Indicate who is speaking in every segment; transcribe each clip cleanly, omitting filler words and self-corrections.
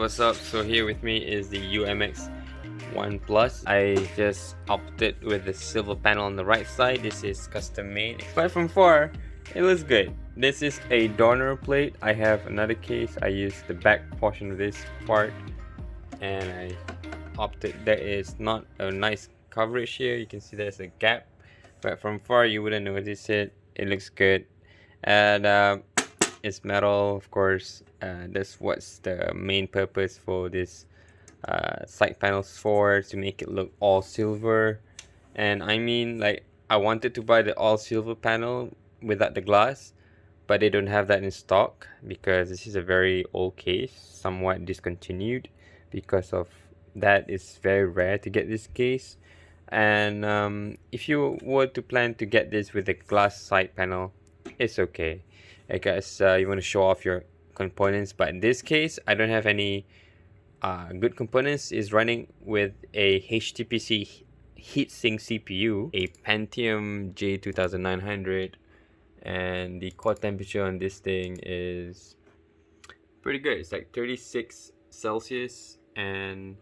Speaker 1: what's up? So here with me is the UMX 1 Plus. I just opted with the silver panel on the right side. This is custom made, but from far it looks good. This is a donor plate. I have another case. I used the back portion of this part and I opted. There is not a nice coverage here. You can see there's a gap, but from far you wouldn't notice it. It looks good. And it's metal, of course. That's what's the main purpose for this side panels for, to make it look all silver. And I mean, like, I wanted to buy the all silver panel without the glass, but they don't have that in stock because this is a very old case, somewhat discontinued. Because of that, it's very rare to get this case. And if you were to plan to get this with a glass side panel, it's okay. I guess you want to show off your components, but in this case I don't have any good components. Is running with a HTPC heatsink CPU, a Pentium J2900, and the core temperature on this thing is pretty good. It's like 36 Celsius, and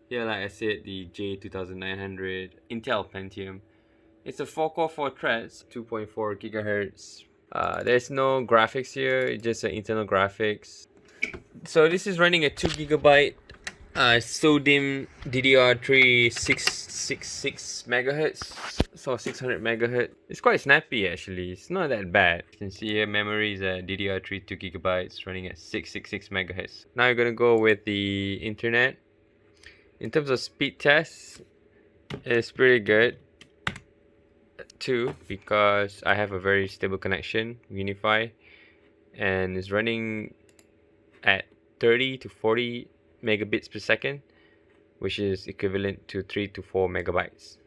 Speaker 1: yeah, like I said, the J2900 Intel Pentium. It's a 4-core 4 threads, 2.4 gigahertz. There's no graphics here, just internal graphics. So this is running a 2GB SODIMM DDR3 666 MHz, so 600 MHz. It's quite snappy actually. It's not that bad. You can see here memory is a DDR3 2GB running at 666 MHz. Now you're gonna go with the internet. In terms of speed tests, it's pretty good too, because I have a very stable connection, Unify, and it's running at 30 to 40 megabits per second, which is equivalent to 3 to 4 megabytes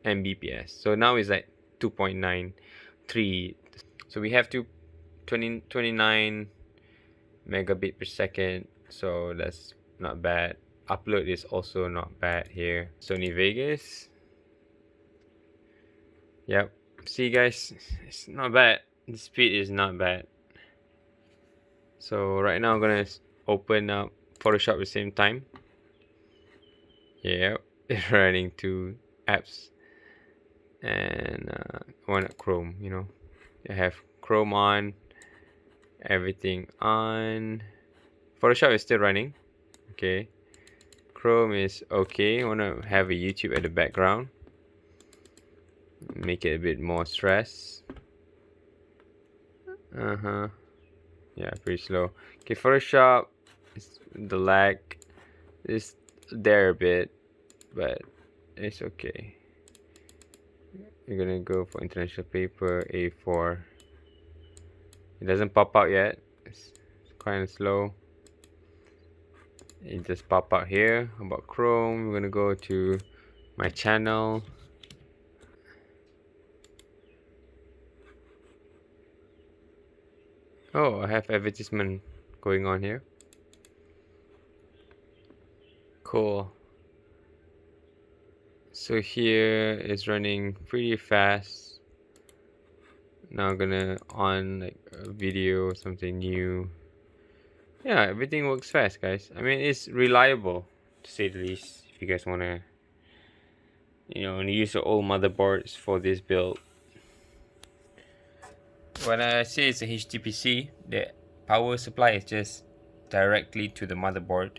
Speaker 1: Mbps. So now it's at 2.93. So we have 29 megabit per second, so that's not bad. Upload is also not bad here. Sony Vegas. Yep, see guys, it's not bad. The speed is not bad. So right now I'm gonna open up Photoshop at the same time. Yep, it's running 2 apps, and one Chrome. You know, I have Chrome on, everything on. Photoshop is still running. Okay, Chrome is okay. I wanna have a YouTube at the background. Make it a bit more stress. Yeah, pretty slow. Okay, Photoshop, the lag is there a bit, but it's okay. You're gonna go for international paper A4. It doesn't pop out yet. It's kind of slow. It just pop out here. How about Chrome? We're gonna go to my channel. Oh, I have advertisement going on here. Cool. So here it's running pretty fast. Now I'm gonna on like a video, something new. Yeah, everything works fast, guys. I mean, it's reliable to say the least. If you guys wanna, use your old motherboards for this build. When I say it's a HTPC, the power supply is just directly to the motherboard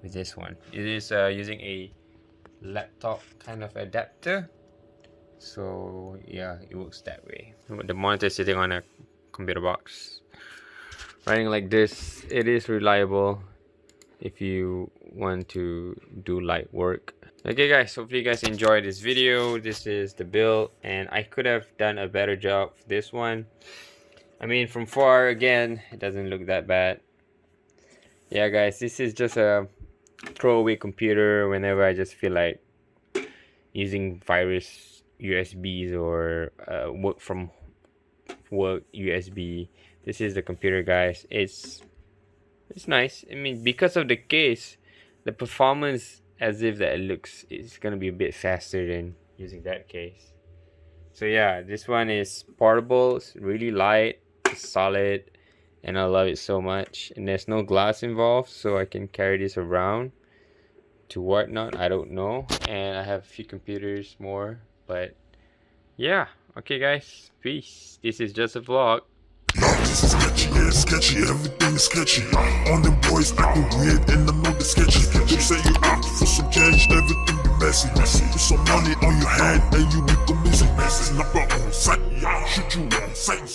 Speaker 1: with this one. It is using a laptop kind of adapter. So yeah, it works that way. The monitor is sitting on a computer box. Running like this, it is reliable if you want to do light work. Okay guys, hopefully you guys enjoyed this video. This is the build, and I could have done a better job for this one. I mean, from far, again, it doesn't look that bad. Yeah guys, this is just a throwaway computer whenever I just feel like using virus USBs or work from work USB. This is the computer, guys. It's nice. I mean, because of the case, the performance as if that it looks, it's gonna be a bit faster than using that case. So yeah, this one is portable. It's really light, it's solid, and I love it so much. And there's no glass involved, so I can carry this around to whatnot, I don't know. And I have a few computers more, but yeah. Okay guys, peace. This is just a vlog.
Speaker 2: This is sketchy, yeah, sketchy, everything is sketchy. On them boys acting weird and I know the sketchy. You say you out for some change, everything be messy. Put some money on your hand and you make a music message. Snap on sight, shoot you on sight.